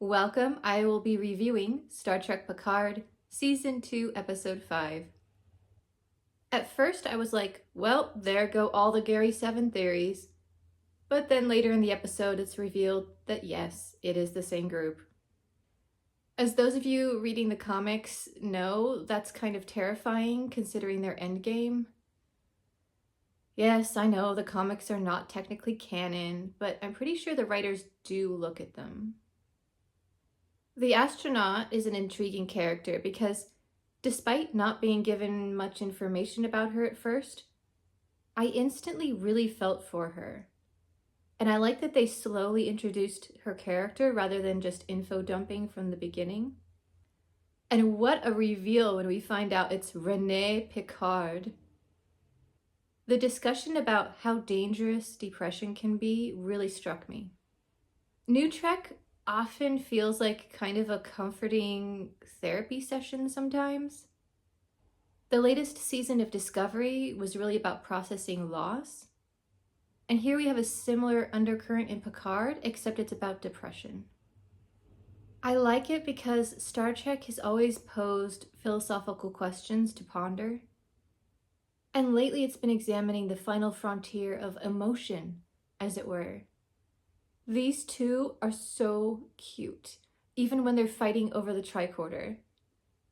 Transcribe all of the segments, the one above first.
Welcome, I will be reviewing Star Trek Picard, Season 2, Episode 5. At first I was like, well, there go all the Gary 7 theories. But then later in the episode it's revealed that yes, it is the same group. As those of you reading the comics know, that's kind of terrifying considering their endgame. Yes, I know the comics are not technically canon, but I'm pretty sure the writers do look at them. The astronaut is an intriguing character because, despite not being given much information about her at first, I instantly really felt for her. And I like that they slowly introduced her character rather than just info dumping from the beginning. And what a reveal when we find out it's Renee Picard. The discussion about how dangerous depression can be really struck me. New Trek often feels like kind of a comforting therapy session sometimes. The latest season of Discovery was really about processing loss. And here we have a similar undercurrent in Picard, except it's about depression. I like it because Star Trek has always posed philosophical questions to ponder. And lately it's been examining the final frontier of emotion, as it were. These two are so cute, even when they're fighting over the tricorder.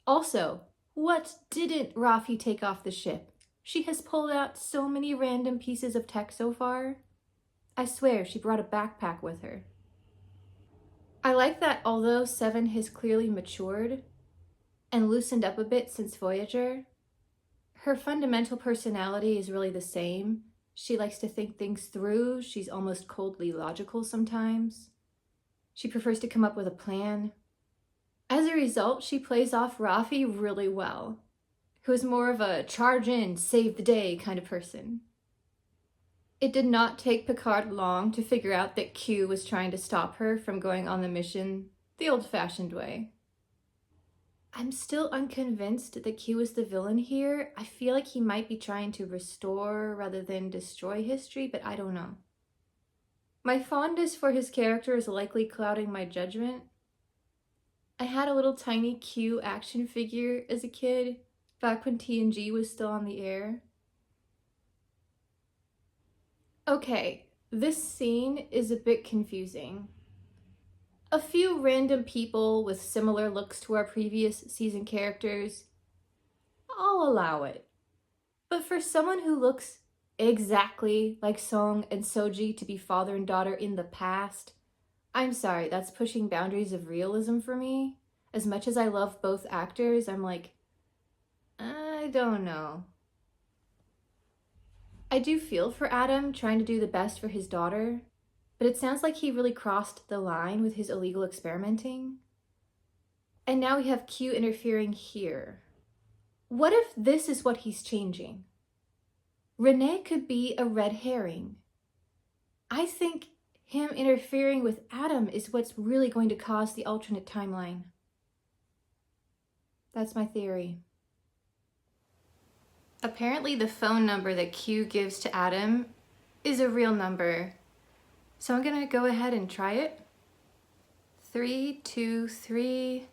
Also, what didn't Rafi take off the ship? She has pulled out so many random pieces of tech so far. I swear she brought a backpack with her. I like that although Seven has clearly matured and loosened up a bit since Voyager, her fundamental personality is really the same. She likes to think things through. She's almost coldly logical sometimes. She prefers to come up with a plan. As a result, she plays off Rafi really well, who is more of a charge in, save the day kind of person. It did not take Picard long to figure out that Q was trying to stop her from going on the mission the old-fashioned way. I'm still unconvinced that Q is the villain here. I feel like he might be trying to restore rather than destroy history, but I don't know. My fondness for his character is likely clouding my judgment. I had a little tiny Q action figure as a kid, back when TNG was still on the air. Okay, this scene is a bit confusing. A few random people with similar looks to our previous season characters, I'll allow it. But for someone who looks exactly like Song and Soji to be father and daughter in the past, I'm sorry, that's pushing boundaries of realism for me. As much as I love both actors, I'm like, I don't know. I do feel for Adam trying to do the best for his daughter, but it sounds like he really crossed the line with his illegal experimenting. And now we have Q interfering here. What if this is what he's changing? Renee could be a red herring. I think him interfering with Adam is what's really going to cause the alternate timeline. That's my theory. Apparently the phone number that Q gives to Adam is a real number. So I'm gonna go ahead and try it. 323-634-5667.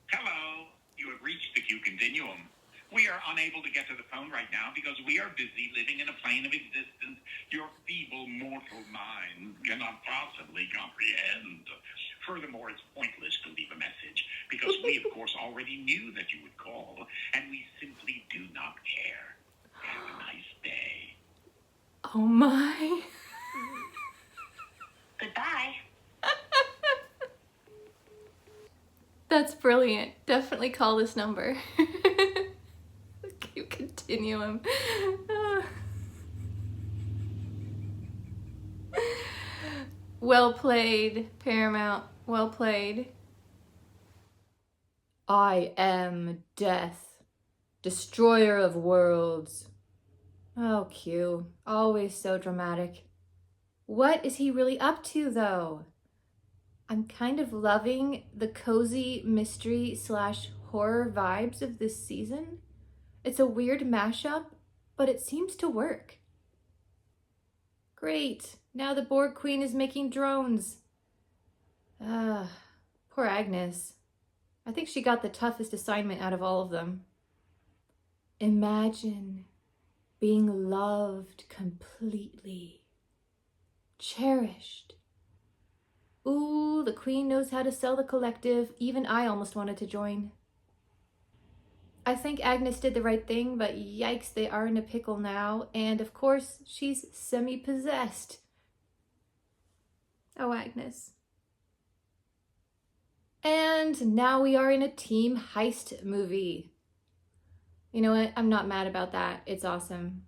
Hello, you have reached the Q Continuum. We are unable to get to the phone right now because we are busy living in a plane of existence your feeble mortal mind cannot possibly comprehend. Furthermore, it's pointless to leave a message because we, of course, already knew that you would call, and we simply do not care. Have a nice day. Oh my. Goodbye. That's brilliant. Definitely call this number. Q Continuum. Well played, Paramount. Well played. I am death, destroyer of worlds. Oh, Q. Always so dramatic. What is he really up to, though? I'm kind of loving the cozy mystery / horror vibes of this season. It's a weird mashup, but it seems to work. Great, now the Borg Queen is making drones. Poor Agnes. I think she got the toughest assignment out of all of them. Imagine being loved completely, cherished. Ooh, the Queen knows how to sell the collective. Even I almost wanted to join. I think Agnes did the right thing, but yikes, they are in a pickle now. And of course, she's semi-possessed. Oh, Agnes. And now we are in a team heist movie. You know what? I'm not mad about that. It's awesome.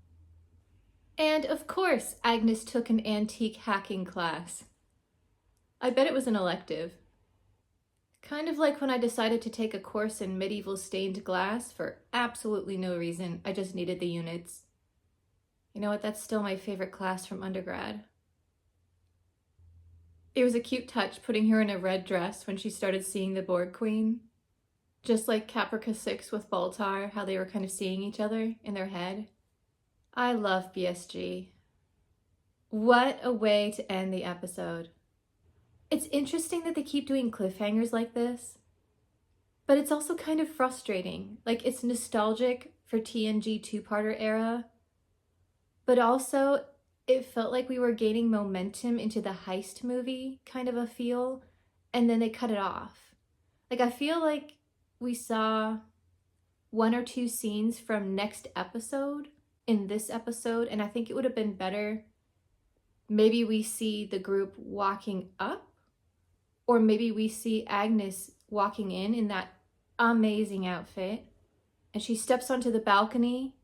And of course, Agnes took an antique hacking class. I bet it was an elective. Kind of like when I decided to take a course in medieval stained glass for absolutely no reason. I just needed the units. You know what? That's still my favorite class from undergrad. It was a cute touch putting her in a red dress when she started seeing the Borg Queen. Just like Caprica 6 with Baltar, how they were kind of seeing each other in their head. I love BSG. What a way to end the episode. It's interesting that they keep doing cliffhangers like this, but it's also kind of frustrating. Like, it's nostalgic for TNG two-parter era, but also it felt like we were gaining momentum into the heist movie kind of a feel, and then they cut it off. Like, I feel like we saw 1 or 2 scenes from next episode in this episode, and I think it would have been better maybe we see the group walking up, or maybe we see Agnes walking in that amazing outfit, and she steps onto the balcony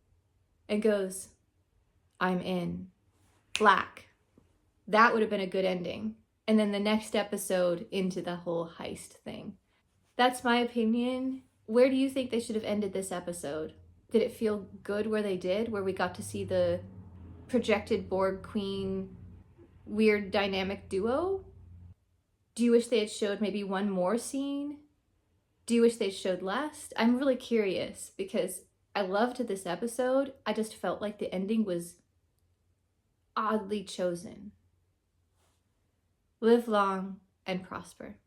and goes, "I'm in." Black. That would have been a good ending. And then the next episode into the whole heist thing. That's my opinion. Where do you think they should have ended this episode? Did it feel good where they did, where we got to see the projected Borg Queen weird dynamic duo? Do you wish they had showed maybe one more scene? Do you wish they showed less? I'm really curious because I loved this episode. I just felt like the ending was oddly chosen. Live long and prosper.